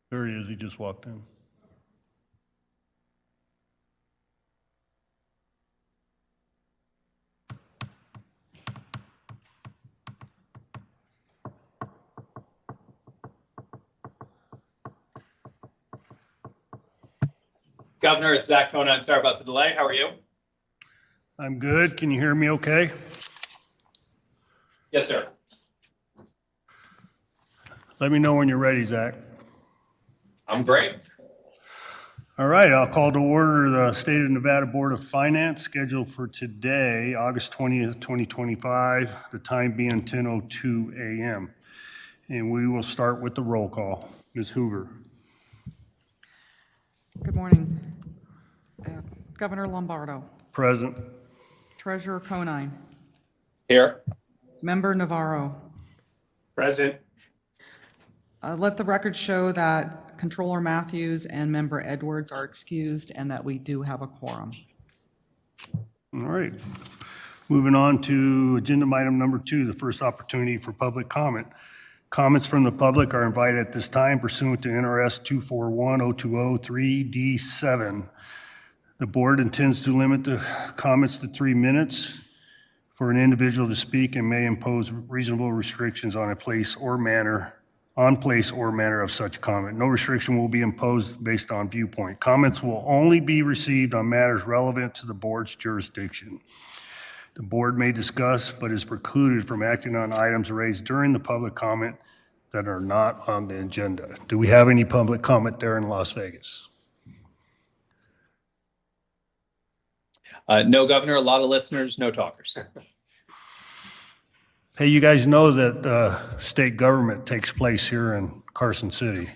There he is. He just walked in. Governor, it's Zach Conan. Sorry about the delay. How are you? I'm good. Can you hear me okay? Yes, sir. Let me know when you're ready, Zach. I'm great. All right, I'll call to order the State of Nevada Board of Finance scheduled for today, August 20th, 2025, the time being 10:02 a.m. And we will start with the roll call. Ms. Hoover. Good morning. Governor Lombardo, Present. Treasurer Conine, Here. Member Navarro. Present. Let the record show that Controller Matthews and Member Edwards are excused and that we do have a quorum. All right. Moving on to agenda item number 2, the first opportunity for public comment. Comments from the public are invited at this time pursuant to NRS 241-0203D7. The board intends to limit the comments to 3 minutes for an individual to speak and may impose reasonable restrictions on place or manner of such comment. No restriction will be imposed based on viewpoint. Comments will only be received on matters relevant to the board's jurisdiction. The board may discuss, but is precluded from acting on items raised during the public comment that are not on the agenda. Do we have any public comment there in Las Vegas? No, Governor, a lot of listeners, no talkers. Hey, you guys know that state government takes place here in Carson City.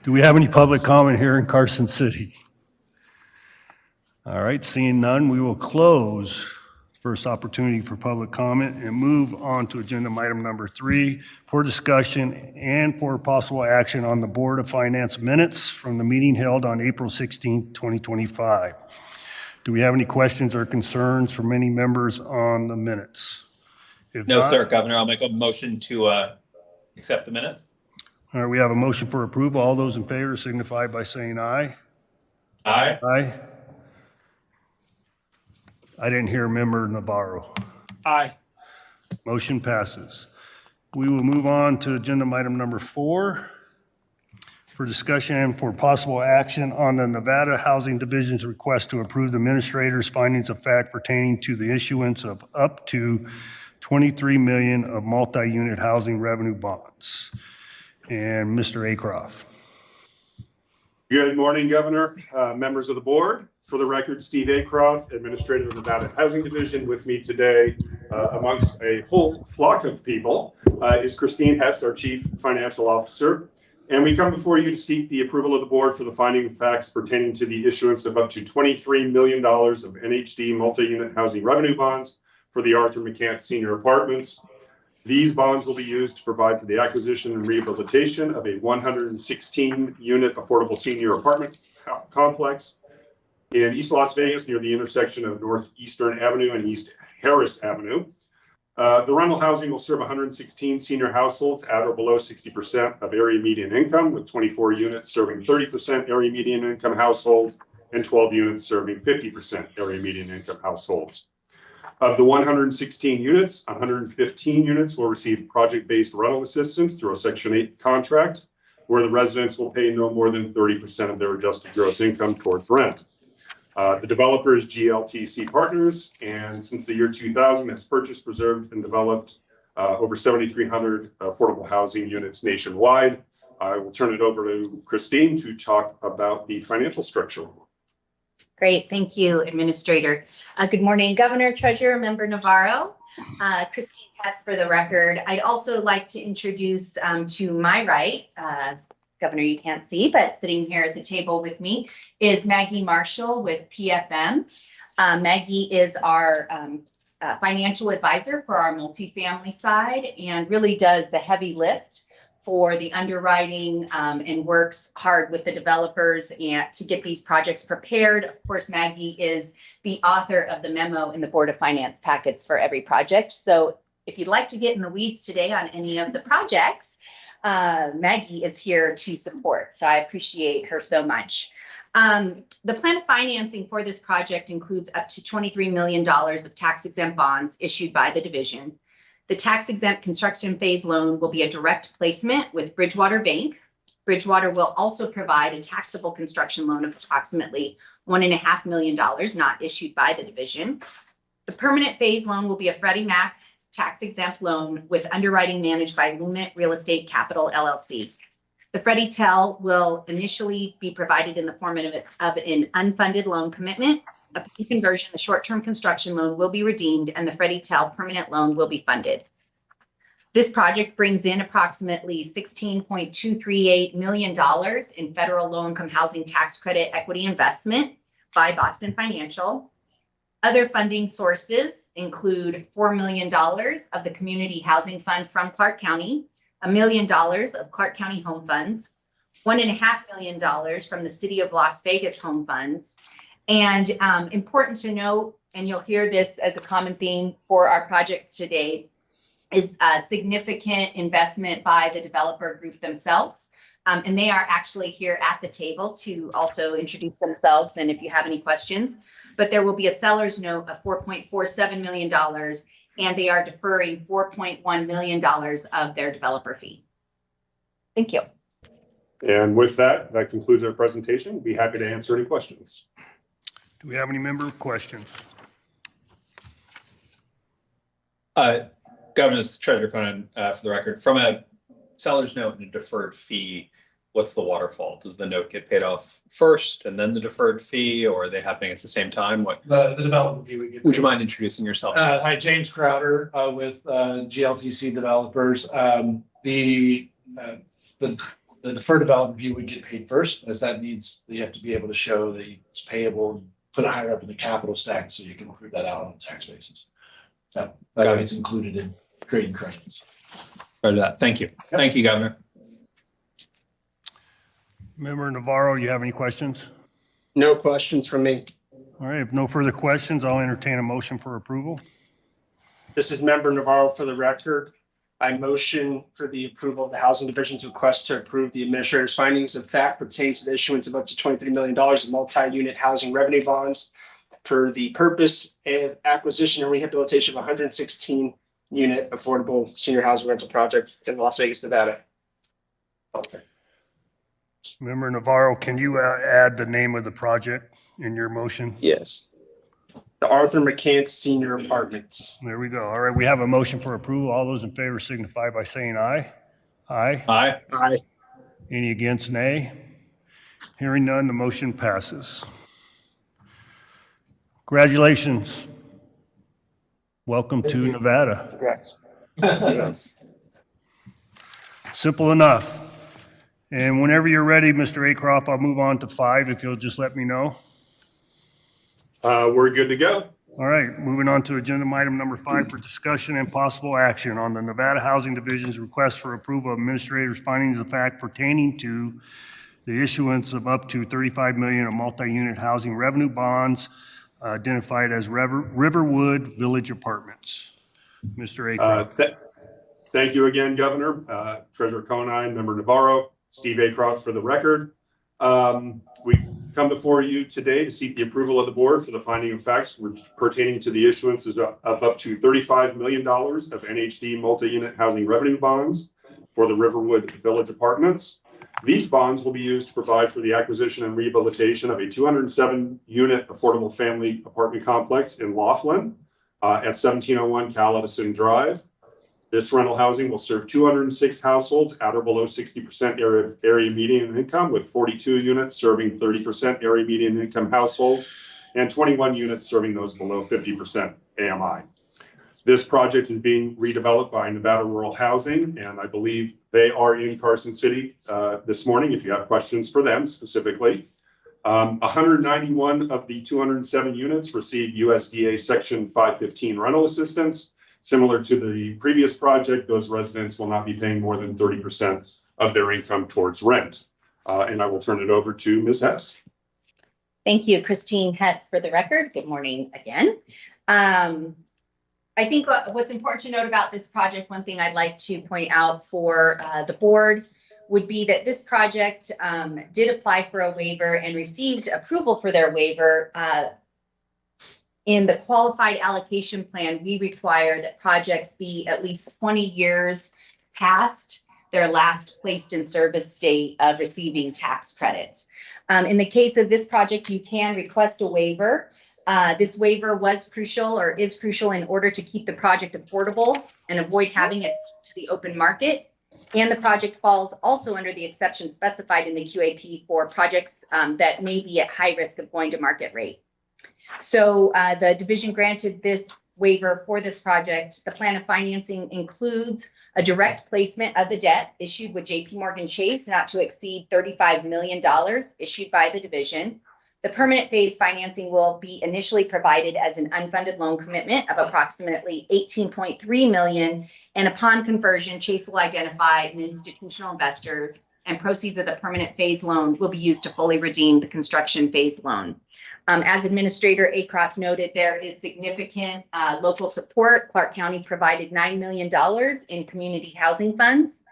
Do we have any public comment here in Carson City? All right, seeing none, we will close first opportunity for public comment and move on to agenda item number 3 for discussion and for possible action on the Board of Finance minutes from the meeting held on April 16, 2025. Do we have any questions or concerns from any members on the minutes? If No, not, sir, Governor, I'll make a motion to accept the minutes. All right, we have a motion for approval. All those in favor signify by saying aye. Aye. Aye. I didn't hear Member Navarro. Aye. Motion passes. We will move on to agenda item number 4 for discussion and for possible action on the Nevada Housing Division's request to approve the administrator's findings of fact pertaining to the issuance of up to $23 million of multi-unit housing revenue bonds. And Mr. Acroft. Good morning, Governor, members of the board. For the record, Steve Acroft, Administrator of the Nevada Housing Division. With me today, amongst a whole flock of people, is Christine Hess, our Chief Financial Officer. And we come before you to seek the approval of the board for the finding of facts pertaining to the issuance of up to $23 million of NHD multi-unit housing revenue bonds for the Arthur McCants Senior Apartments. These bonds will be used to provide for the acquisition and rehabilitation of a 116-unit affordable senior apartment complex in East Las Vegas near the intersection of Northeastern Avenue and East Harris Avenue. The rental housing will serve 116 senior households at or below 60% of area median income, with 24 units serving 30% area median income households and 12 units serving 50% area median income households. Of the 116 units, 115 units will receive project-based rental assistance through a Section 8 contract, where the residents will pay no more than 30% of their adjusted gross income towards rent. The developer is GLTC Partners, and since the year 2000 has purchased, preserved, and developed over 7,300 affordable housing units nationwide. I will turn it over to Christine to talk about the financial structure. Great, thank you, Administrator. Good morning, Governor, Treasurer, Member Navarro. Christine Hess for the record. I'd also like to introduce to my right, Governor, you can't see, but sitting here at the table with me is Maggie Marshall with PFM. Maggie is our financial advisor for our multifamily side and really does the heavy lift for the underwriting and works hard with the developers and to get these projects prepared. Of course, Maggie is the author of the memo in the Board of Finance packets for every project. So if you'd like to get in the weeds today on any of the projects, Maggie is here to support. So I appreciate her so much. The plan of financing for this project includes up to $23 million of tax-exempt bonds issued by the division. The tax-exempt construction phase loan will be a direct placement with Bridgewater Bank. Bridgewater will also provide a taxable construction loan of approximately $1.5 million, not issued by the division. The permanent phase loan will be a Freddie Mac tax-exempt loan with underwriting managed by Lumet Real Estate Capital, LLC. The Freddie TEL will initially be provided in the form of an unfunded loan commitment. Upon conversion, the short-term construction loan will be redeemed and the Freddie TEL permanent loan will be funded. This project brings in approximately $16.238 million in federal low-income housing tax credit equity investment by Boston Financial. Other funding sources include $4 million of the Community Housing Fund from Clark County, $1 million of Clark County Home Funds, $1.5 million from the City of Las Vegas Home Funds. And important to note, and you'll hear this as a common theme for our projects today, is a significant investment by the developer group themselves. And they are actually here at the table to also introduce themselves and if you have any questions. But there will be a seller's note of $4.47 million, and they are deferring $4.1 million of their developer fee. Thank you. And with that, that concludes our presentation. Be happy to answer any questions. Do we have any member questions? Governor, this is Treasurer Conan, for the record. From a seller's note and a deferred fee, what's the waterfall? Does the note get paid off first and then the deferred fee, or are they happening at the same time? What? The development fee would get. Would you mind introducing yourself? Hi, James Crowder with GLTC Developers. The deferred development fee would get paid first, as that needs, you have to be able to show that it's payable put it higher up in the capital stack so you can prove that out on a tax basis. That Got it. way it's included in grading credits. Roger that. Thank you. Thank you, Governor. Member Navarro, you have any questions? No questions from me. All right, if no further questions, I'll entertain a motion for approval. This is Member Navarro for the record. I motion for the approval of the Housing Division's request to approve the administrator's findings of fact pertaining to the issuance of up to $23 million of multi-unit housing revenue bonds for the purpose of acquisition and rehabilitation of 116 unit affordable senior housing rental project in Las Vegas, Nevada. Okay. Member Navarro, can you add the name of the project in your motion? Yes. The Arthur McCants Senior Apartments. There we go. All right, we have a motion for approval. All those in favor signify by saying aye. Aye. Aye. Aye. Any against, nay? Hearing none, the motion passes. Congratulations. Welcome to Nevada. Congrats. Yes. Simple enough. And whenever you're ready, Mr. Acroft, I'll move on to 5 if you'll just let me know. We're good to go. All right, moving on to agenda item number 5 for discussion and possible action on the Nevada Housing Division's request for approval of administrator's findings of fact pertaining to the issuance of up to $35 million of multi-unit housing revenue bonds identified as Riverwood Village Apartments. Mr. Acroft. Thank you again, Governor, Treasurer Conine, Member Navarro, Steve Acroft for the record. We come before you today to seek the approval of the board for the finding of facts pertaining to the issuance of up to $35 million of NHD multi-unit housing revenue bonds for the Riverwood Village Apartments. These bonds will be used to provide for the acquisition and rehabilitation of a 207-unit affordable family apartment complex in Laughlin at 1701 Cal Edison Drive. This rental housing will serve 206 households at or below 60% area median income, with 42 units serving 30% area median income households and 21 units serving those below 50% AMI. This project is being redeveloped by Nevada Rural Housing, and I believe they are in Carson City this morning, if you have questions for them specifically. 191 of the 207 units receive USDA Section 515 rental assistance. Similar to the previous project, those residents will not be paying more than 30% of their income towards rent. And I will turn it over to Ms. Hess. Thank you, Christine Hess, for the record. Good morning again. I think what's important to note about this project, one thing I'd like to point out for the board would be that this project did apply for a waiver and received approval for their waiver. In the qualified allocation plan, we require that projects be at least 20 years past their last placed in service date of receiving tax credits. In the case of this project, you can request a waiver. This waiver was crucial or is crucial in order to keep the project affordable and avoid having it to the open market. And the project falls also under the exception specified in the QAP for projects that may be at high risk of going to market rate. So the division granted this waiver for this project. The plan of financing includes a direct placement of the debt issued with JPMorgan Chase not to exceed $35 million issued by the division. The permanent phase financing will be initially provided as an unfunded loan commitment of approximately $18.3 million. And upon conversion, Chase will identify an institutional investor, and proceeds of the permanent phase loan will be used to fully redeem the construction phase loan. As Administrator Acroft noted, there is significant local support. Clark County provided $9 million in community housing funds,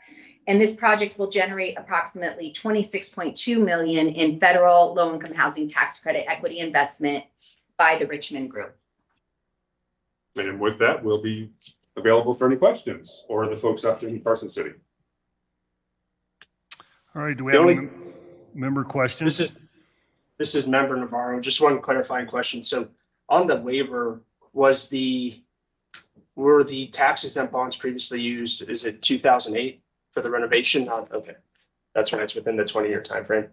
and this project will generate approximately $26.2 million in federal low-income housing tax credit equity investment by the Richmond Group. And with that, we'll be available for any questions or the folks up in Carson City. All right, do we have any member questions? This is Member Navarro. Just one clarifying question. So on the waiver, were the tax exempt bonds previously used? Is it 2008 for the renovation? Okay, that's when it's within the 20-year time frame.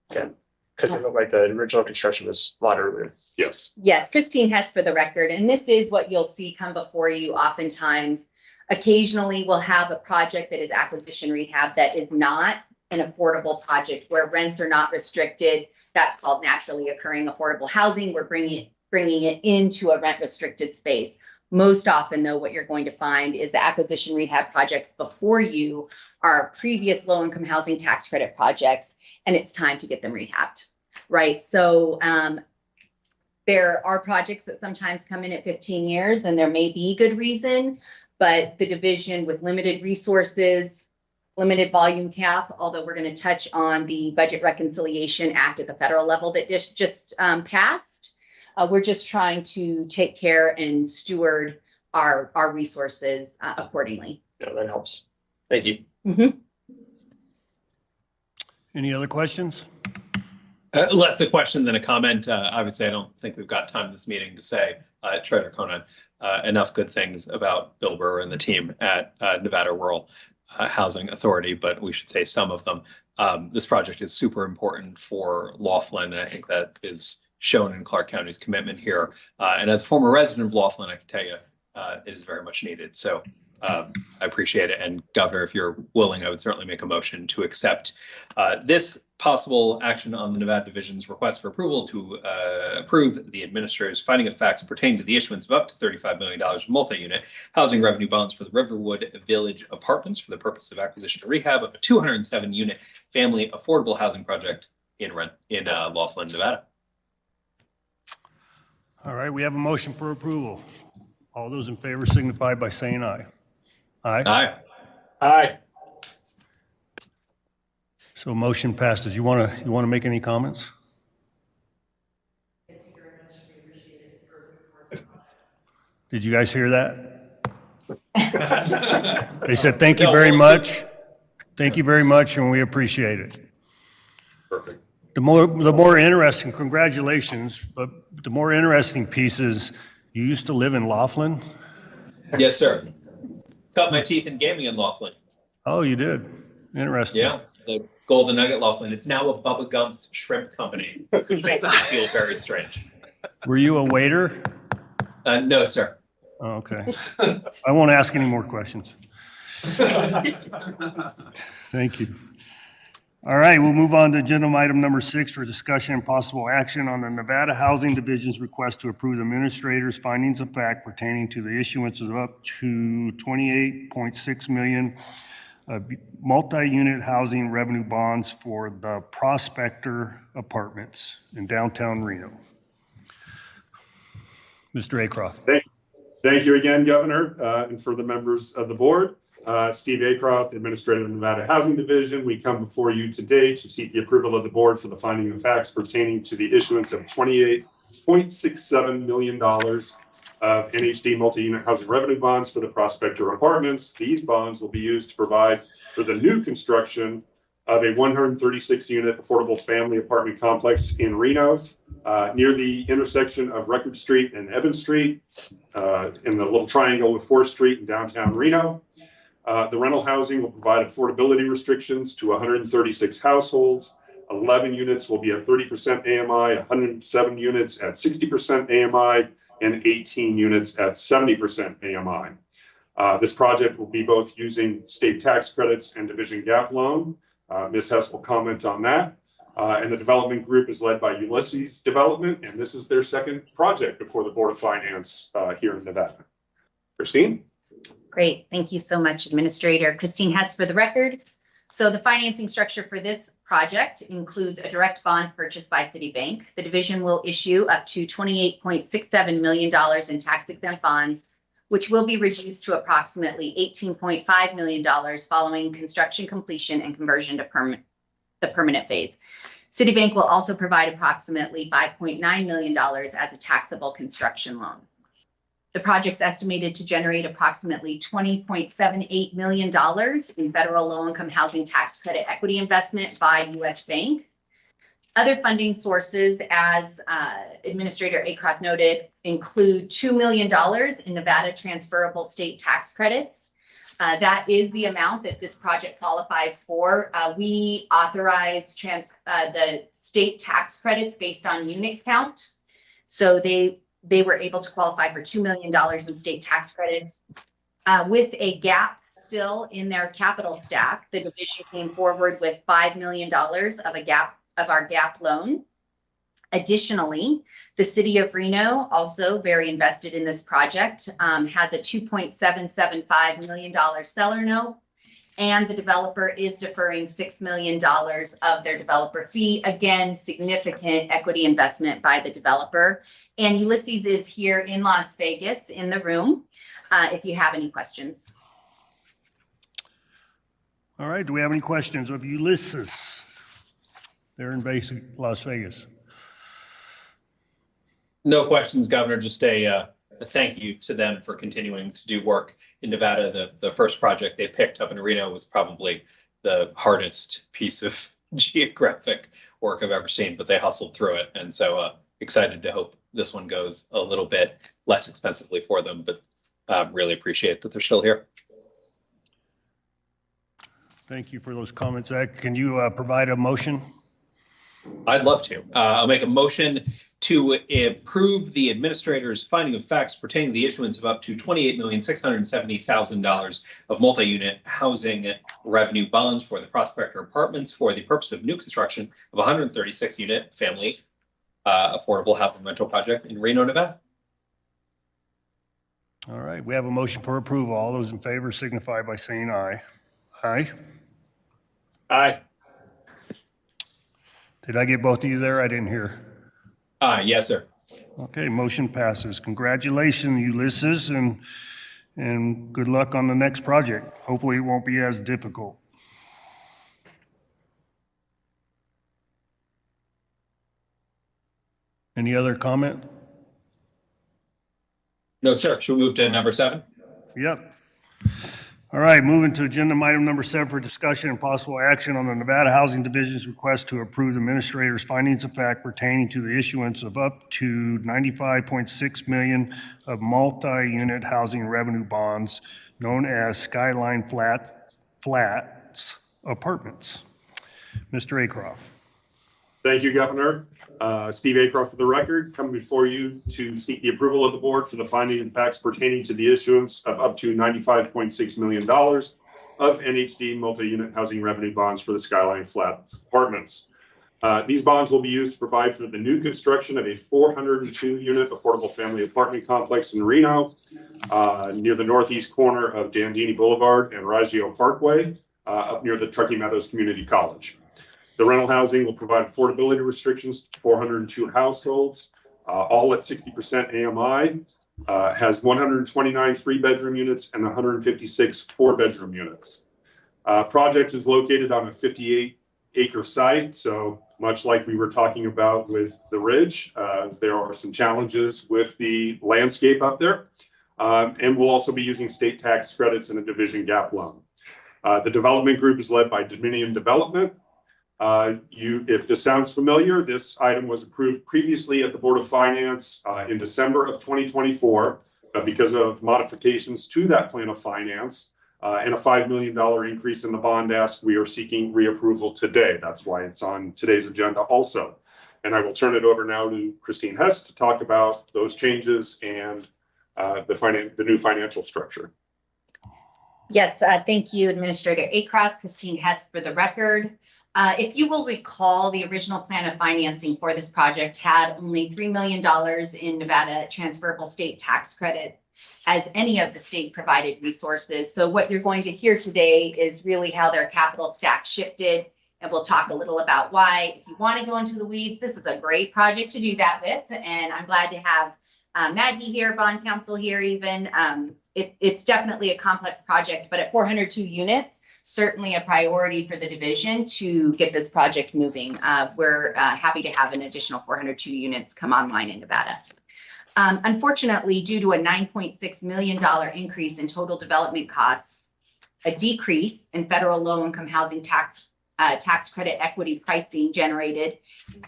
Okay, because it looked like the original construction was a lot earlier. Yes. Yes, Christine Hess for the record, and this is what you'll see come before you oftentimes. Occasionally, we'll have a project that is acquisition rehab that is not an affordable project where rents are not restricted. That's called naturally occurring affordable housing. We're bringing it into a rent restricted space. Most often, though, what you're going to find is the acquisition rehab projects before you are previous low-income housing tax credit projects, and it's time to get them rehabbed, right? So there are projects that sometimes come in at 15 years, and there may be good reason, but the division with limited resources, limited volume cap, although we're going to touch on the Budget Reconciliation Act at the federal level that just passed. We're just trying to take care and steward our resources accordingly. Yeah, that helps. Thank you. Any other questions? Less a question than a comment. Obviously, I don't think we've got time in this meeting to say, Treasurer Conan, enough good things about Bill Burr and the team at Nevada Rural Housing Authority, but we should say some of them. This project is super important for Laughlin, and I think that is shown in Clark County's commitment here. And as a former resident of Laughlin, I can tell you it is very much needed. So I appreciate it. And Governor, if you're willing, I would certainly make a motion to accept this possible action on the Nevada Division's request for approval to approve the administrator's finding of facts pertaining to the issuance of up to $35 million of multi-unit housing revenue bonds for the Riverwood Village Apartments for the purpose of acquisition and rehab of a 207-unit family affordable housing project in Laughlin, Nevada. All right, we have a motion for approval. All those in favor signify by saying aye. Aye. Aye. Aye. So motion passes. You want to make any comments? Did you guys hear that? They said, thank you very much. Thank you very much, and we appreciate it. Perfect. The more interesting, congratulations, but the more interesting piece is you used to live in Laughlin? Yes, sir. Cut my teeth in gaming in Laughlin. Oh, you did? Interesting. Yeah, the Golden Nugget Laughlin. It's now a Bubba Gump's shrimp company, which makes me feel very strange. Were you a waiter? No, sir. Oh, okay. I won't ask any more questions. Thank you. All right, we'll move on to agenda item number 6 for discussion and possible action on the Nevada Housing Division's request to approve the administrator's findings of fact pertaining to the issuance of up to $28.6 million of multi-unit housing revenue bonds for the Prospector Apartments in downtown Reno. Mr. Acroft. Thank you again, Governor, and for the members of the board. Steve Acroft, Administrator of the Nevada Housing Division. We come before you today to seek the approval of the board for the finding of facts pertaining to the issuance of $28.67 million of NHD multi-unit housing revenue bonds for the Prospector Apartments. These bonds will be used to provide for the new construction of a 136-unit affordable family apartment complex in Reno, near the intersection of Record Street and Evans Street, in the little triangle with 4th Street in downtown Reno. The rental housing will provide affordability restrictions to 136 households. 11 units will be at 30% AMI, 107 units at 60% AMI, and 18 units at 70% AMI. This project will be both using state tax credits and division gap loan. Ms. Hess will comment on that. And the development group is led by Ulysses Development, and this is their second project before the Board of Finance here in Nevada. Christine? Great. Thank you so much, Administrator. Christine Hess for the record. So the financing structure for this project includes a direct bond purchase by Citibank. The division will issue up to $28.67 million in tax-exempt bonds, which will be reduced to approximately $18.5 million following construction completion and conversion to the permanent phase. Citibank will also provide approximately $5.9 million as a taxable construction loan. The project's estimated to generate approximately $20.78 million in federal low-income housing tax credit equity investment by U.S. Bank. Other funding sources, as Administrator Acroft noted, include $2 million in Nevada transferable state tax credits. That is the amount that this project qualifies for. We authorize the state tax credits based on unit count. So they were able to qualify for $2 million in state tax credits with a gap still in their capital stack. The division came forward with $5 million of our gap loan. Additionally, the city of Reno, also very invested in this project, has a $2.775 million seller note, and the developer is deferring $6 million of their developer fee. Again, significant equity investment by the developer. And Ulysses is here in Las Vegas in the room if you have any questions. All right, do we have any questions of Ulysses? They're in basic Las Vegas. No questions, Governor. Just a thank you to them for continuing to do work in Nevada. The first project they picked up in Reno was probably the hardest piece of geographic work I've ever seen, but they hustled through it. And so excited to hope this one goes a little bit less expensively for them, but really appreciate that they're still here. Thank you for those comments, Zach. Can you provide a motion? I'd love to. I'll make a motion to approve the administrator's finding of facts pertaining to the issuance of up to $28,670,000 of multi-unit housing revenue bonds for the Prospector Apartments for the purpose of new construction of a 136-unit family affordable housing rental project in Reno, Nevada. All right, we have a motion for approval. All those in favor signify by saying aye. Aye. Aye. Did I get both of you there? I didn't hear. Yes, sir. Okay, motion passes. Congratulations, Ulysses, and good luck on the next project. Hopefully it won't be as difficult. Any other comment? No, sir. Should we move to number 7? Yep. All right, moving to agenda item number 7 for discussion and possible action on the Nevada Housing Division's request to approve the administrator's findings of fact pertaining to the issuance of up to $95.6 million of multi-unit housing revenue bonds known as Skyline Flats Apartments. Mr. Acroft. Thank you, Governor. Steve Acroft for the record, coming before you to seek the approval of the board for the finding of facts pertaining to the issuance of up to $95.6 million of NHD multi-unit housing revenue bonds for the Skyline Flats Apartments. These bonds will be used to provide for the new construction of a 402-unit affordable family apartment complex in Reno, near the northeast corner of Dandini Boulevard and Raggio Parkway, up near the Truckee Meadows Community College. The rental housing will provide affordability restrictions to 402 households, all at 60% AMI, has 129 3-bedroom units and 156 4-bedroom units. Project is located on a 58-acre site, so much like we were talking about with the Ridge, there are some challenges with the landscape up there, and we'll also be using state tax credits and a division gap loan. The development group is led by Dominion Development. If this sounds familiar, this item was approved previously at the Board of Finance in December of 2024, but because of modifications to that plan of finance and a $5 million increase in the bond ask, we are seeking reapproval today. That's why it's on today's agenda also. And I will turn it over now to Christine Hess to talk about those changes and the new financial structure. Yes, thank you, Administrator Acroft. Christine Hess for the record. If you will recall, the original plan of financing for this project had only $3 million in Nevada transferable state tax credit as any of the state provided resources. So what you're going to hear today is really how their capital stack shifted, and we'll talk a little about why. If you want to go into the weeds, this is a great project to do that with, and I'm glad to have Maggie here, bond counsel here even. It's definitely a complex project, but at 402 units, certainly a priority for the division to get this project moving. We're happy to have an additional 402 units come online in Nevada. Unfortunately, due to a $9.6 million increase in total development costs, a decrease in federal low-income housing tax credit equity pricing generated,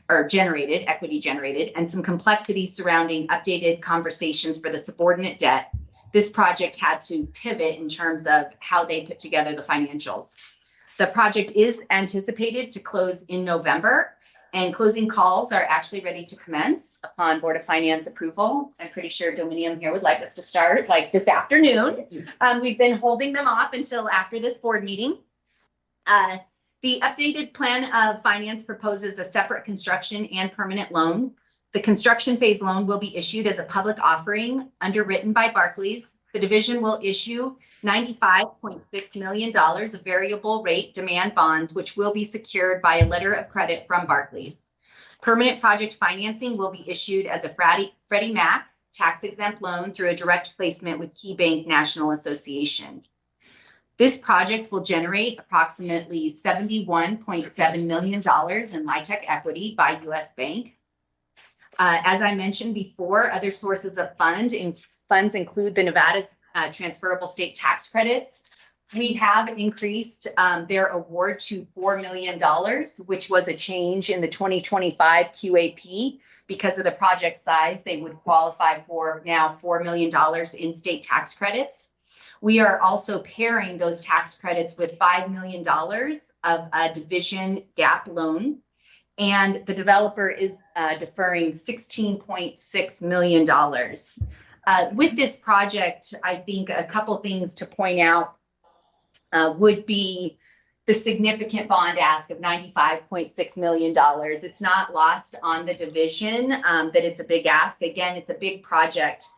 and some complexity surrounding updated conversations for the subordinate debt, this project had to pivot in terms of how they put together the financials. The project is anticipated to close in November, And closing calls are actually ready to commence upon Board of Finance approval. I'm pretty sure Dominium here would like us to start like this afternoon. We've been holding them off until after this board meeting. The updated plan of finance proposes a separate construction and permanent loan. The construction phase loan will be issued as a public offering underwritten by Barclays. The division will issue $95.6 million of variable rate demand bonds, which will be secured by a letter of credit from Barclays. Permanent project financing will be issued as a Freddie Mac tax-exempt loan through a direct placement with KeyBank National Association. This project will generate approximately $71.7 million in LIHTC equity by U.S. Bank. As I mentioned before, other sources of funds include the Nevada's transferable state tax credits. We have increased their award to $4 million, which was a change in the 2025 QAP. Because of the project size, they would qualify for now $4 million in state tax credits. We are also pairing those tax credits with $5 million of a division gap loan. And the developer is deferring $16.6 million. With this project, I think a couple things to point out would be the significant bond ask of $95.6 million. It's not lost on the division that it's a big ask. Again, it's a big project.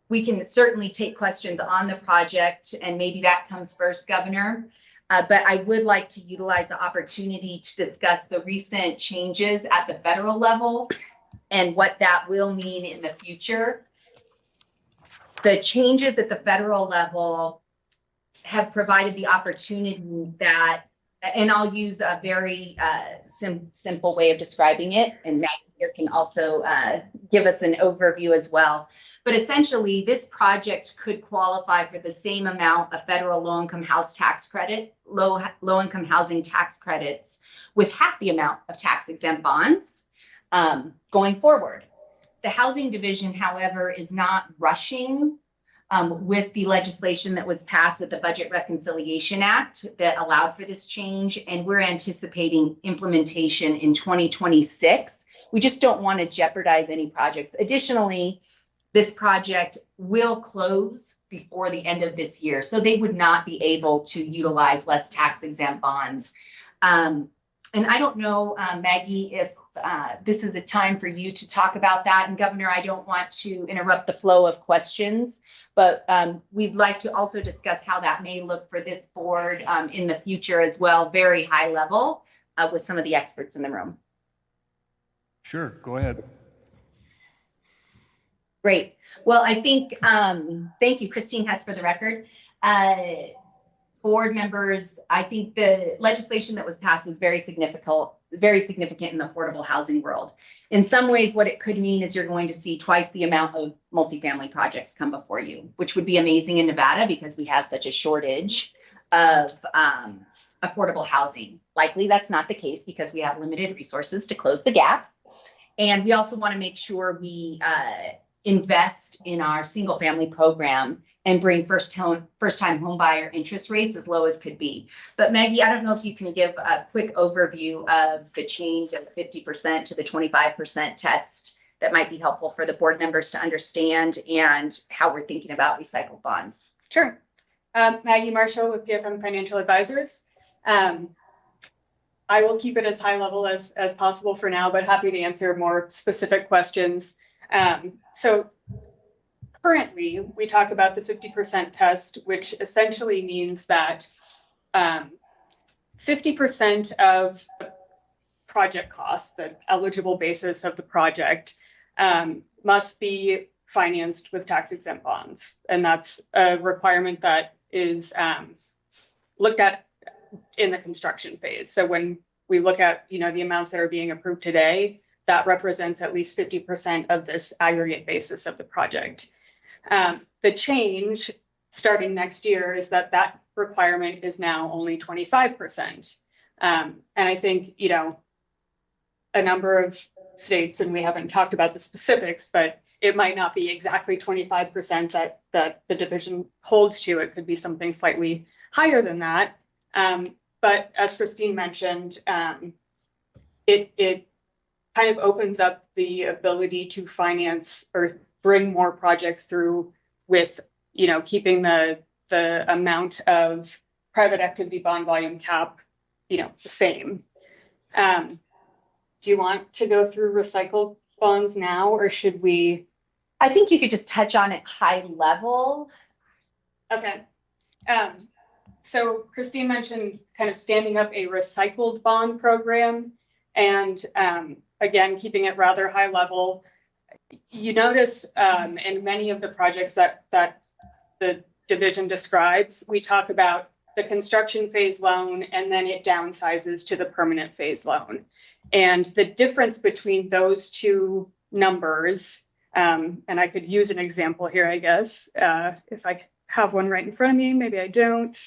We can certainly take questions on the project, and maybe that comes first, Governor. But I would like to utilize the opportunity to discuss the recent changes at the federal level and what that will mean in the future. The changes at the federal level have provided the opportunity that, and I'll use a very simple way of describing it, and Matt here can also give us an overview as well. But essentially, this project could qualify for the same amount of federal low-income house tax credit, low-income housing tax credits, with half the amount of tax-exempt bonds going forward. The Housing Division, however, is not rushing with the legislation that was passed with the Budget Reconciliation Act that allowed for this change, and we're anticipating implementation in 2026. We just don't want to jeopardize any projects. Additionally, this project will close before the end of this year, so they would not be able to utilize less tax-exempt bonds. And I don't know, Maggie, if this is a time for you to talk about that. And Governor, I don't want to interrupt the flow of questions, but we'd like to also discuss how that may look for this board in the future as well, very high level with some of the experts in the room. Sure, go ahead. Great. Well, I think, thank you, Christine Hess, for the record. Board members, I think the legislation that was passed was very significant in the affordable housing world. In some ways, what it could mean is you're going to see twice the amount of multifamily projects come before you, which would be amazing in Nevada because we have such a shortage of affordable housing. Likely that's not the case because we have limited resources to close the gap. And we also want to make sure we invest in our single family program and bring first time home buyer interest rates as low as could be. But Maggie, I don't know if you can give a quick overview of the change of 50% to the 25% test that might be helpful for the board members to understand and how we're thinking about recycled bonds. Sure. Maggie Marshall with PFM Financial Advisors. I will keep it as high level as possible for now, but happy to answer more specific questions. So currently we talk about the 50% test, which essentially means that 50% of the project costs, the eligible basis of the project, must be financed with tax exempt bonds. And that's a requirement that is looked at in the construction phase. So when we look at, the amounts that are being approved today, that represents at least 50% of this aggregate basis of the project. The change starting next year is that requirement is now only 25%. And I think, a number of states, and we haven't talked about the specifics, but it might not be exactly 25% that the division holds to. It could be something slightly higher than that. But as Christine mentioned, it kind of opens up the ability to finance or bring more projects through with, keeping the amount of private activity bond volume cap, the same. Do you want to go through recycled bonds now, or should we? I think you could just touch on it high level. Okay. So Christine mentioned kind of standing up a recycled bond program, and again, keeping it rather high level. You notice in many of the projects that the division describes, we talk about the construction phase loan, and then it downsizes to the permanent phase loan. And the difference between those two numbers, and I could use an example here, I guess, if I have one right in front of me, maybe I don't.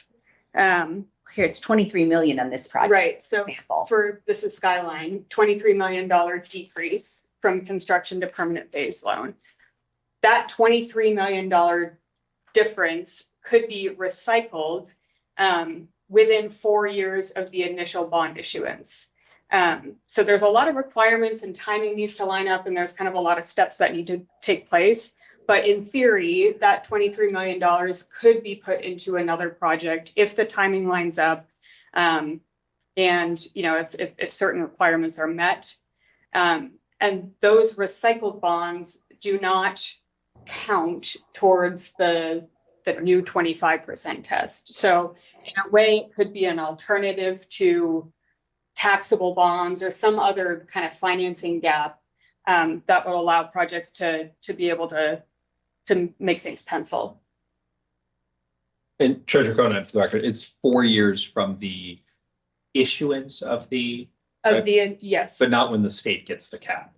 Here, it's 23 million on this project. Right, so Example. this is Skyline, $23 million decrease from construction to permanent phase loan. That $23 million difference could be recycled within 4 years of the initial bond issuance. So there's a lot of requirements, and timing needs to line up, and there's kind of a lot of steps that need to take place. But in theory, that $23 million could be put into another project if the timing lines up, and if certain requirements are met. And those recycled bonds do not count towards the new 25% test. So in a way, it could be an alternative to taxable bonds or some other kind of financing gap that will allow projects to be able to make things pencil. And Treasurer Conan, for the record, it's 4 years from the issuance of the, Yes, but not when the state gets the cap.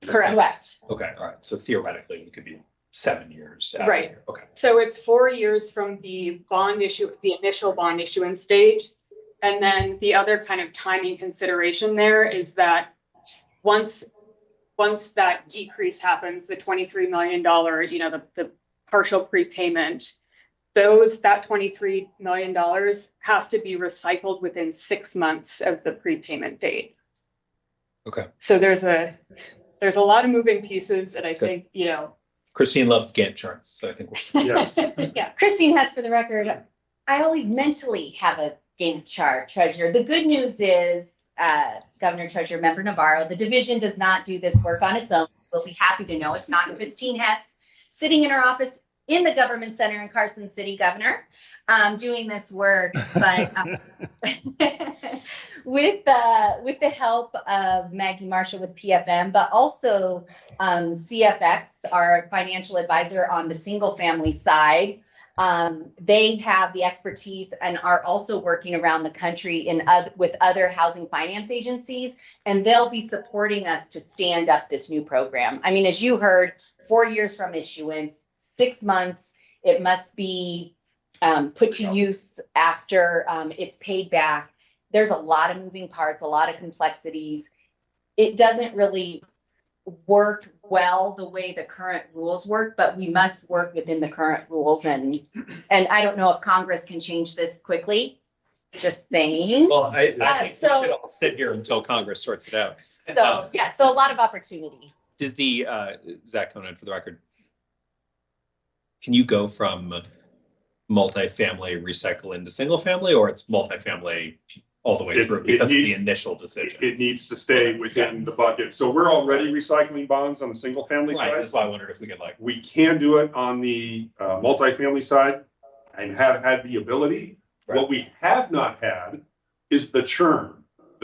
Correct. Okay, all right. So theoretically, it could be 7 years. after. Right. Okay. So it's 4 years from the initial bond issuance stage. And then the other kind of timing consideration there is that once that decrease happens, the $23 million, the partial prepayment, that $23 million has to be recycled within 6 months of the prepayment date. Okay. So there's a lot of moving pieces, and I think, Christine loves Gantt charts, so I think we'll. Yes. yeah. Christine has, for the record, I always mentally have a Gantt chart, Treasurer. The good news is, Governor, Treasurer, Member Navarro, the division does not do this work on its own. We'll be happy to know it's not Christine Hess sitting in her office in the Government Center in Carson City, Governor, doing this work. But with the help of Maggie Marshall with PFM, but also CFX, our financial advisor on the single family side. They have the expertise and are also working around the country with other housing finance agencies, and they'll be supporting us to stand up this new program. I mean, as you heard, 4 years from issuance, 6 months, it must be put to use after it's paid back. There's a lot of moving parts, a lot of complexities. It doesn't really work well the way the current rules work, but we must work within the current rules, and I don't know if Congress can change this quickly. Just saying. Well, I think so- we should all sit here until Congress sorts it out. So a lot of opportunity. Does the, Zach Conan, for the record, can you go from multifamily recycle into single family, or it's multifamily all the way through because of the initial decision? It needs to stay within the bucket. So we're already recycling bonds on the single family Right, side. that's why I wondered if we could We can do it on the multifamily side and have had the ability. Right. What we have not had is the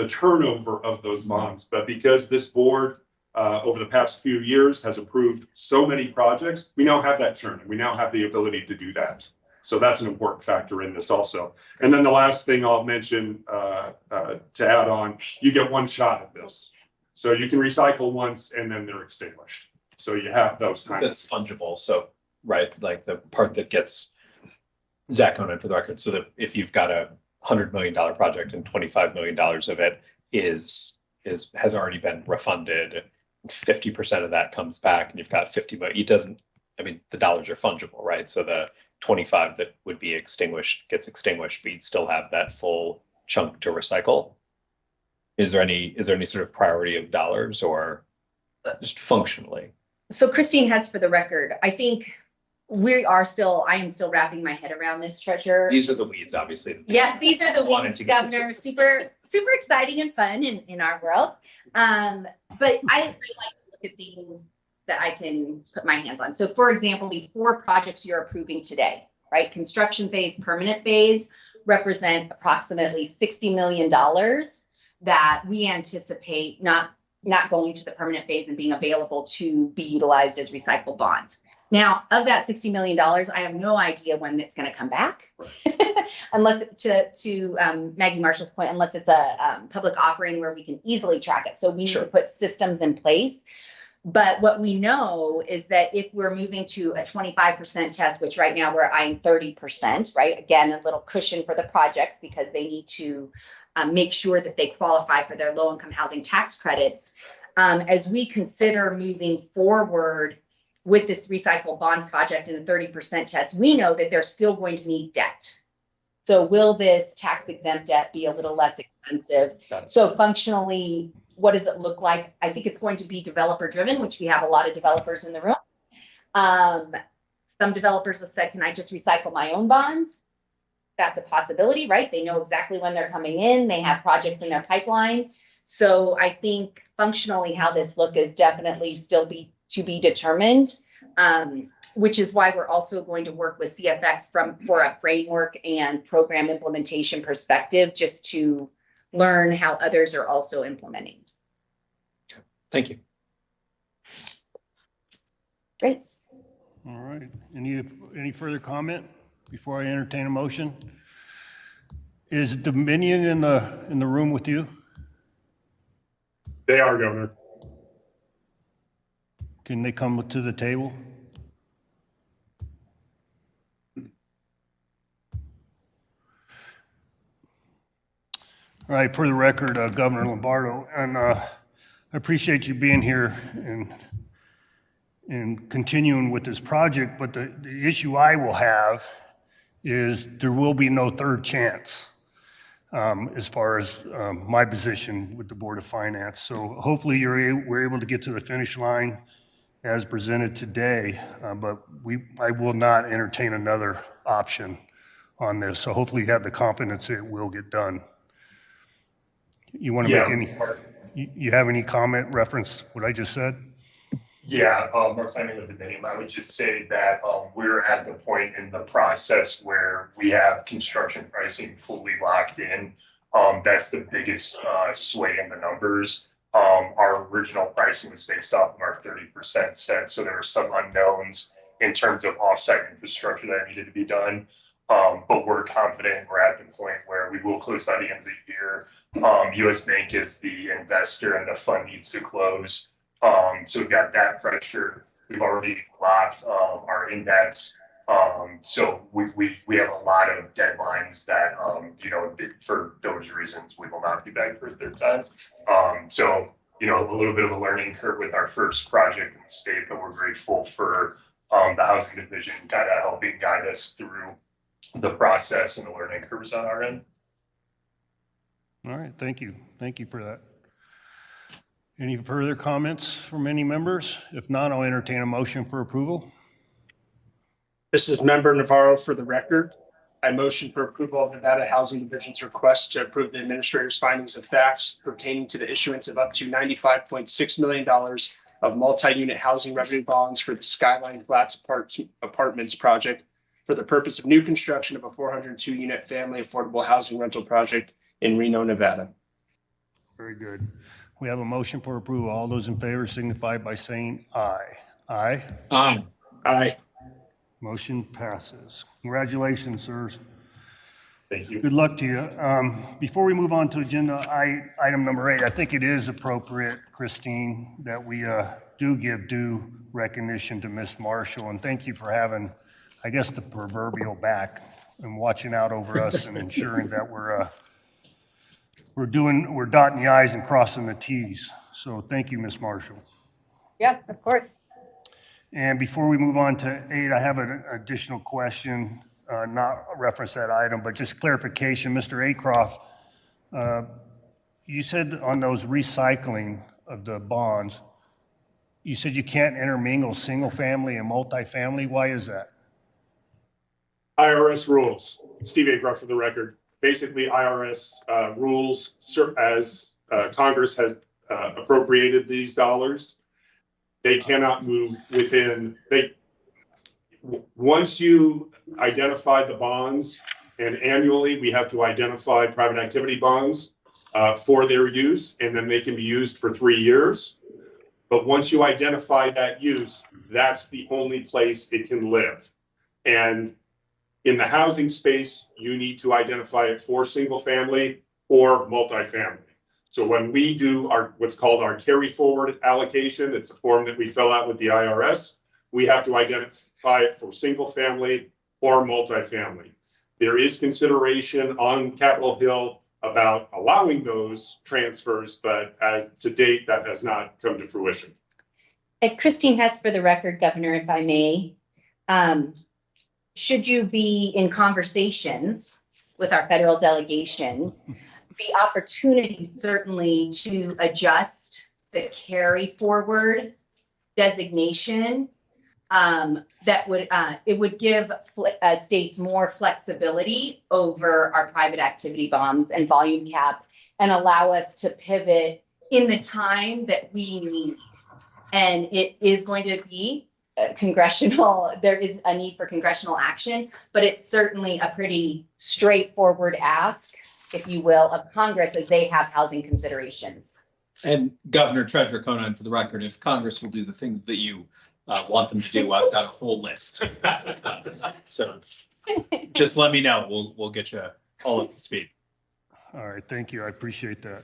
turnover of those bonds. But because this board over the past few years has approved so many projects, we now have that churn, and we now have the ability to do that. So that's an important factor in this also. And then the last thing I'll mention to add on, you get one shot at this. So you can recycle once and then they're extinguished. So you have those times. That's fungible. So, right, like the part that gets Zach Conan, for the record, so that if you've got a $100 million project and $25 million of it has already been refunded, 50% of that comes back, and you've got 50, but it doesn't, I mean, the dollars are fungible, right? So the 25 that would be extinguished gets extinguished, but you'd still have that full chunk to recycle. Is there any sort of priority of dollars or just functionally? So Christine has, for the record, I think I am still wrapping my head around this, Treasurer. These are the weeds, obviously. Yes, these are the Wanted weeds, to get- Governor. Super exciting and fun in our world. But I like to look at things that I can put my hands on. So for example, these 4 projects you're approving today, right? Construction phase, permanent phase represent approximately $60 million that we anticipate not going to the permanent phase and being available to be utilized as recycled bonds. Now, of that $60 million, I have no idea when it's going to come back, unless to Maggie Marshall's point, unless it's a public offering where we can easily track it. So we need to put systems in place. But what we know is that if we're moving to a 25% test, which right now we're eyeing 30%, right? Again, a little cushion for the projects because they need to make sure that they qualify for their low-income housing tax credits. As we consider moving forward with this recycle bond project and the 30% test, we know that they're still going to need debt. So will this tax exempt debt be a little less expensive? So functionally, what does it look like? I think it's going to be developer driven, which we have a lot of developers in the room. Some developers have said, can I just recycle my own bonds? That's a possibility, right? They know exactly when they're coming in. They have projects in their pipeline. So I think functionally how this look is definitely still to be determined, which is why we're also going to work with CFX for a framework and program implementation perspective, just to learn how others are also implementing. Thank you. Great. All right. Any further comment before I entertain a motion? Is Dominion in the room with you? They are, Governor. Can they come to the table? All right, for the record, Governor Lombardo, and I appreciate you being here and continuing with this project, but the issue I will have is there will be no third chance as far as my position with the Board of Finance. So hopefully we're able to get to the finish line as presented today, but I will not entertain another option on this. So hopefully you have the confidence it will get done. You want to you have any comment reference what I just said? Yeah, Mark Fleming with the name. I would just say that we're at the point in the process where we have construction pricing fully locked in. That's the biggest sway in the numbers. Our original pricing was based off of our 30% set, so there were some unknowns in terms of offsite infrastructure that needed to be done. But we're confident we're at the point where we will close by the end of the year. US Bank is the investor and the fund needs to close. So we've got that pressure. We've already locked our index. So we have a lot of deadlines that, for those reasons, we will not be back for a third time. So, a little bit of a learning curve with our first project in the state, but we're grateful for the housing division kind of helping guide us through the process and the learning curves on our end. All right, thank you. Thank you for that. Any further comments from any members? If not, I'll entertain a motion for approval. This is Member Navarro for the record. I motion for approval of Nevada Housing Division's request to approve the administrator's findings of facts pertaining to the issuance of up to $95.6 million of multi-unit housing revenue bonds for the Skyline Flats Apartments project for the purpose of new construction of a 402-unit family affordable housing rental project in Reno, Nevada. Very good. We have a motion for approval. All those in favor signify by saying aye. Aye. Aye. Aye. Motion passes. Congratulations, sirs. Thank you. Good luck to you. Before we move on to agenda item number 8, I think it is appropriate, Christine, that we do give due recognition to Ms. Marshall, and thank you for having, I guess, the proverbial back and watching out over us and ensuring that we're dotting the i's and crossing the t's. So thank you, Ms. Marshall. Yeah, of course. And before we move on to 8, I have an additional question, not reference that item, but just clarification. Mr. Acroft, you said on those recycling of the bonds, you said you can't intermingle single-family and multifamily. Why is that? IRS rules. Steve Acroft for the record. Basically, IRS rules as Congress has appropriated these dollars. They cannot move within, once you identify the bonds, and annually we have to identify private activity bonds for their use, and then they can be used for 3 years. But once you identify that use, that's the only place it can live. And in the housing space, you need to identify it for single family or multifamily. So when we do what's called our carry forward allocation, it's a form that we fill out with the IRS. We have to identify it for single family or multifamily. There is consideration on Capitol Hill about allowing those transfers, but as to date, that has not come to fruition. Christine Hess for the record, Governor, if I may. Should you be in conversations with our federal delegation, the opportunity certainly to adjust the carry forward designation that would it would give states more flexibility over our private activity bonds and volume cap and allow us to pivot in the time that we need. And it is going to be there is a need for congressional action, but it's certainly a pretty straightforward ask, if you will, of Congress as they have housing considerations. And Governor Treasurer Conan, for the record, if Congress will do the things that you want them to do, I've got a whole list. So just let me know. We'll get you all up to speed. All right, thank you. I appreciate that.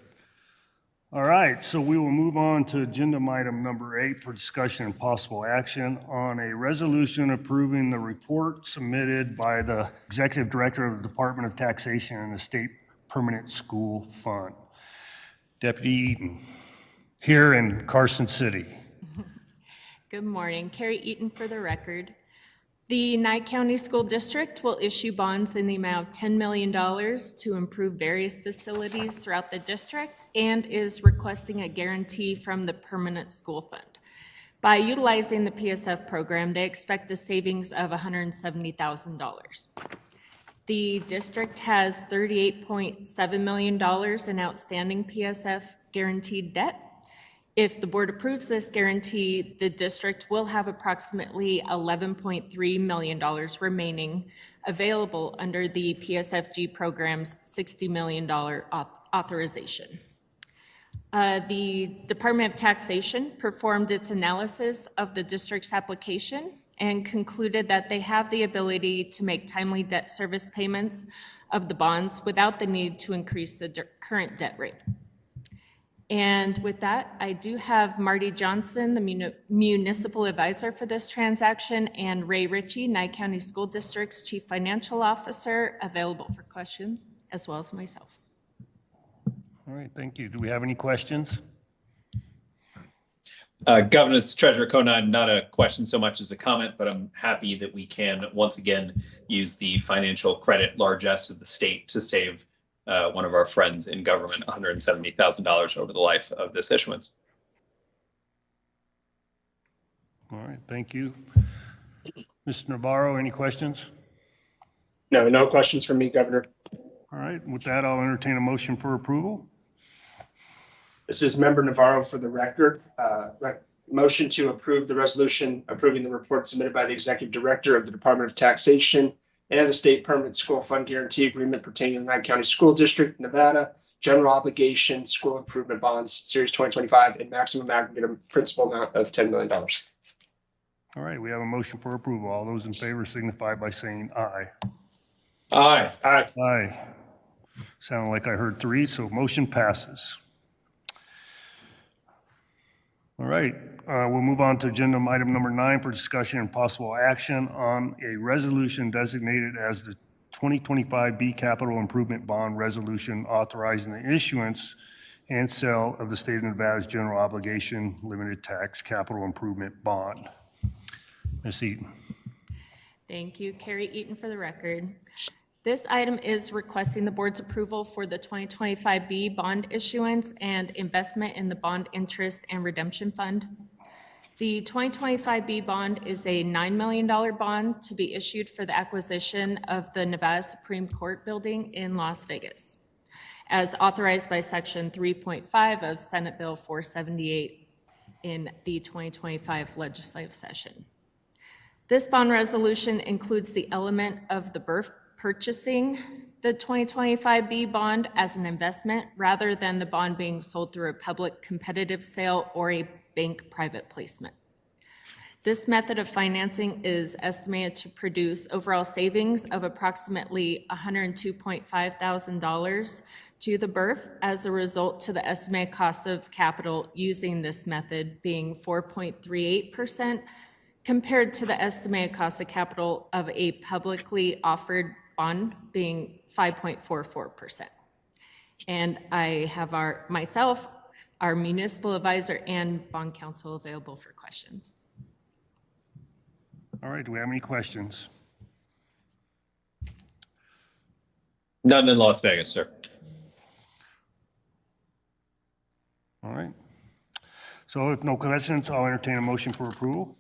All right, so we will move on to agenda item number 8 for discussion and possible action on a resolution approving the report submitted by the Executive Director of the Department of Taxation and the State Permanent School Fund. Deputy Eaton, here in Carson City. Good morning. Carrie Eaton for the record. The Nye County School District will issue bonds in the amount of $10 million to improve various facilities throughout the district and is requesting a guarantee from the Permanent School Fund. By utilizing the PSF program, they expect a savings of $170,000. The district has $38.7 million in outstanding PSF guaranteed debt. If the board approves this guarantee, the district will have approximately $11.3 million remaining available under the PSFG program's $60 million authorization. The Department of Taxation performed its analysis of the district's application and concluded that they have the ability to make timely debt service payments of the bonds without the need to increase the current debt rate. And with that, I do have Marty Johnson, the municipal advisor for this transaction, and Ray Ritchie, Nye County School District's Chief Financial Officer, available for questions, as well as myself. All right, thank you. Do we have any questions? Governor Treasurer Conan, not a question so much as a comment, but I'm happy that we can once again use the financial credit largesse of the state to save one of our friends in government $170,000 over the life of this issuance. All right, thank you. Mr. Navarro, any questions? No questions from me, Governor. All right, with that, I'll entertain a motion for approval. This is Member Navarro for the record. Motion to approve the resolution approving the report submitted by the Executive Director of the Department of Taxation and the State Permanent School Fund Guarantee Agreement pertaining to the Nye County School District, Nevada, General Obligation School Improvement Bonds, Series 2025, and maximum aggregate principal amount of $10 million. All right, we have a motion for approval. All those in favor signify by saying aye. Aye. Aye. Sounded like I heard 3, so motion passes. All right, we'll move on to agenda item number 9 for discussion and possible action on a resolution designated as the 2025 B Capital Improvement Bond Resolution authorizing the issuance and sale of the state of Nevada's general obligation limited tax capital improvement bond. Ms. Eaton. Thank you. Carrie Eaton for the record. This item is requesting the board's approval for the 2025B bond issuance and investment in the bond interest and redemption fund. The 2025B bond is a $9 million bond to be issued for the acquisition of the Nevada Supreme Court building in Las Vegas, as authorized by Section 3.5 of Senate Bill 478 in the 2025 legislative session. This bond resolution includes the element of the BURF purchasing the 2025B bond as an investment rather than the bond being sold through a public competitive sale or a bank private placement. This method of financing is estimated to produce overall savings of approximately $102,500 to the BURF as a result to the estimated cost of capital using this method being 4.38% compared to the estimated cost of capital of a publicly offered bond being 5.44%. And I have myself, our municipal advisor, and bond counsel available for questions. All right, do we have any questions? None in Las Vegas, sir. All right. So if no questions, I'll entertain a motion for approval.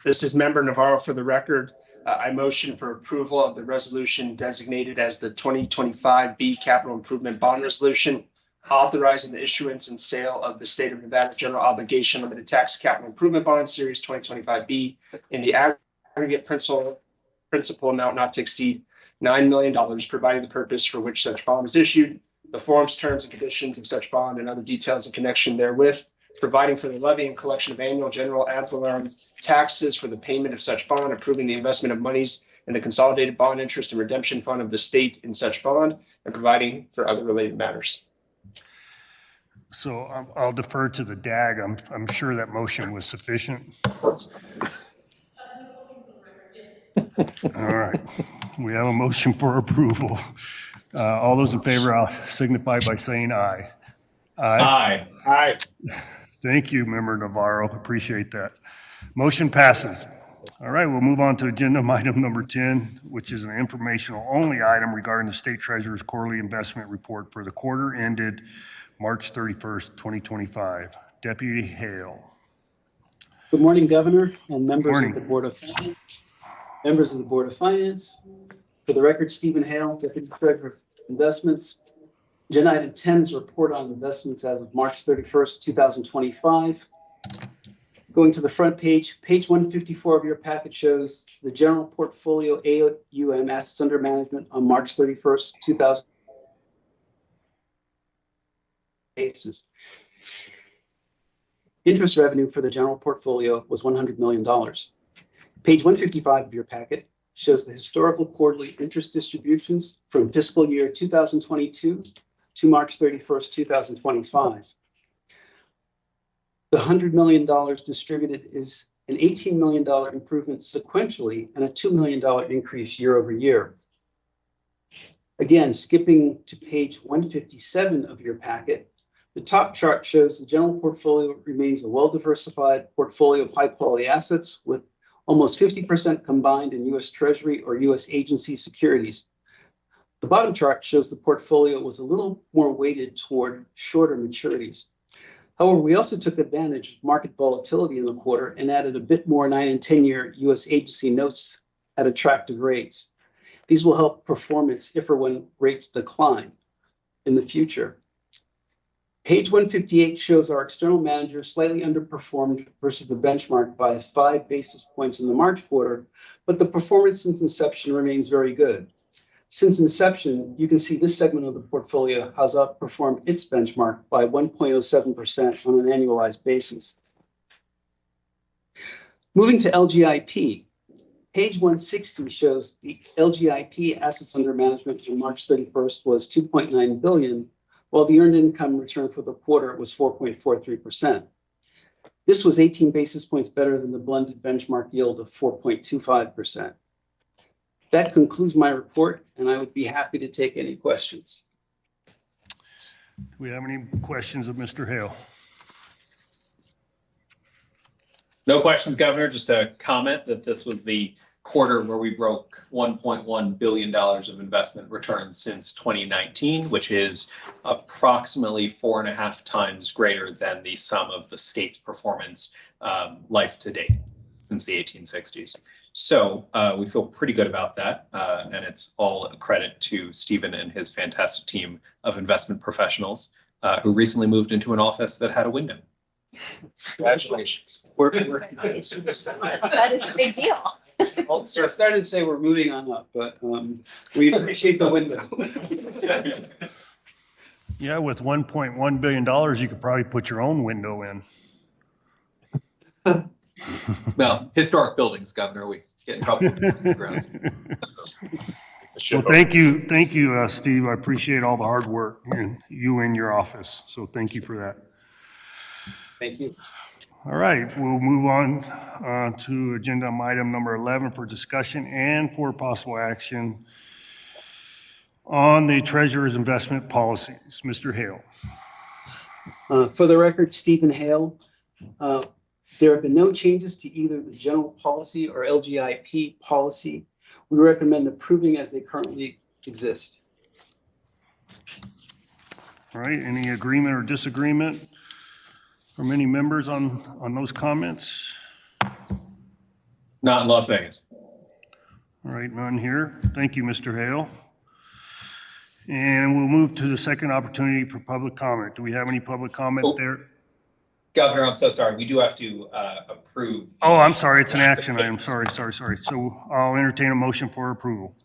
This is Member Navarro for the record. I motion for approval of the resolution designated as the 2025B Capital Improvement Bond Resolution, authorizing the issuance and sale of the State of Nevada General Obligation Limited Tax Capital Improvement Bond Series 2025B in the aggregate principal amount not to exceed $9 million, providing the purpose for which such bond is issued, the forms, terms, and conditions of such bond, and other details in connection therewith, providing for the levy and collection of annual general ad valorem taxes for the payment of such bond, approving the investment of monies in the consolidated bond interest and redemption fund of the state in such bond, and providing for other related matters. So I'll defer to the DAG. I'm sure that motion was sufficient. All right, we have a motion for approval. All those in favor, I'll signify by saying aye. Aye. Aye. Thank you, Member Navarro. Appreciate that. Motion passes. All right, we'll move on to agenda item number 10, which is an informational only item regarding the State Treasurer's quarterly investment report for the quarter ended March 31st, 2025. Deputy Hale. Good morning, Governor, and members Morning. of the Board of Finance. Members of the Board of Finance. For the record, Stephen Hale, Deputy Treasurer of Investments. Agenda item 10 is a report on investments as of March 31st, 2025. Going to the front page, page 154 of your packet shows the general portfolio AUM assets under management on March 31st, 2000 basis. Interest revenue for the general portfolio was $100 million. Page 155 of your packet shows the historical quarterly interest distributions from fiscal year 2022 to March 31st, 2025. The $100 million distributed is an $18 million improvement sequentially and a $2 million increase year over year. Again, skipping to page 157 of your packet, the top chart shows the general portfolio remains a well-diversified portfolio of high-quality assets with almost 50% combined in U.S. Treasury or U.S. agency securities. The bottom chart shows the portfolio was a little more weighted toward shorter maturities. However, we also took advantage of market volatility in the quarter and added a bit more 9 and 10-year U.S. agency notes at attractive rates. These will help performance if or when rates decline in the future. Page 158 shows our external manager slightly underperformed versus the benchmark by 5 basis points in the March quarter, but the performance since inception remains very good. Since inception, you can see this segment of the portfolio has outperformed its benchmark by 1.07% on an annualized basis. Moving to LGIP, page 160 shows the LGIP assets under management for March 31st was $2.9 billion, while the earned income return for the quarter was 4.43%. This was 18 basis points better than the blended benchmark yield of 4.25%. That concludes my report, and I would be happy to take any questions. Do we have any questions of Mr. Hale? No questions, Governor. Just a comment that this was the quarter where we broke $1.1 billion of investment returns since 2019, which is approximately 4.5 times greater than the sum of the state's performance life to date since the 1860s. So we feel pretty good about that, and it's all a credit to Stephen and his fantastic team of investment professionals who recently moved into an office that had a window. Congratulations. That is a big deal. So I started to say we're moving on up, but we appreciate the window. Yeah, with $1.1 billion, you could probably put your own window in. Well, historic buildings, Governor, we get in trouble. Well, thank you, Steve. I appreciate all the hard work and you and your office. So thank you for that. Thank you. All right, we'll move on to agenda item number 11 for discussion and for possible action on the treasurer's investment policies. Mr. Hale. For the record, Stephen Hale. There have been no changes to either the general policy or LGIP policy. We recommend approving as they currently exist. All right, any agreement or disagreement from any members on those comments? Not in Las Vegas. All right, none here. Thank you, Mr. Hale. And we'll move to the second opportunity for public comment. Do we have any public comment there? Governor, I'm so sorry. We do have to approve. Oh, I'm sorry, it's an action item. Sorry. So I'll entertain a motion for approval.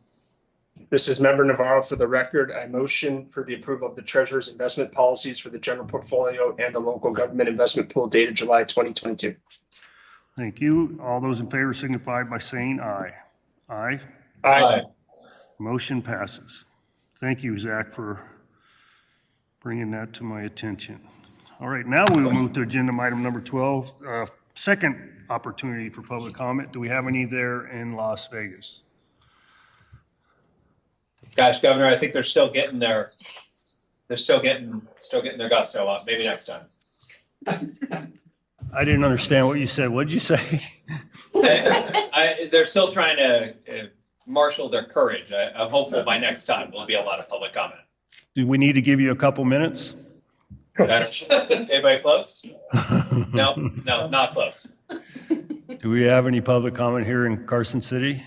This is Member Navarro. For the record, I motion for the approval of the treasurer's investment policies for the general portfolio and the local government investment pool dated July 2022. Thank you. All those in favor signify by saying aye. Aye. Aye. Motion passes. Thank you, Zach, for bringing that to my attention. All right, now we will move to agenda item number 12, second opportunity for public comment. Do we have any there in Las Vegas? Gosh, Governor, I think they're still getting their their gusto up. Maybe next time. I didn't understand what you said. What'd you say? They're still trying to marshal their courage. I'm hopeful by next time there'll be a lot of public comment. Do we need to give you a couple minutes? Anybody close? No, not close. Do we have any public comment here in Carson City?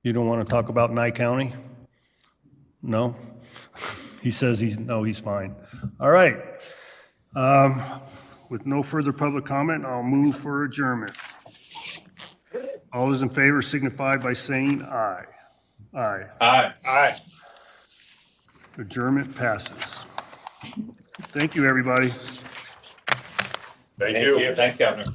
You don't want to talk about Nye County? No? He says he's fine. All right. With no further public comment, I'll move for adjournment. All those in favor signify by saying aye. Aye. Aye. Aye. Adjournment passes. Thank you, everybody. Thank you. Thanks, Governor.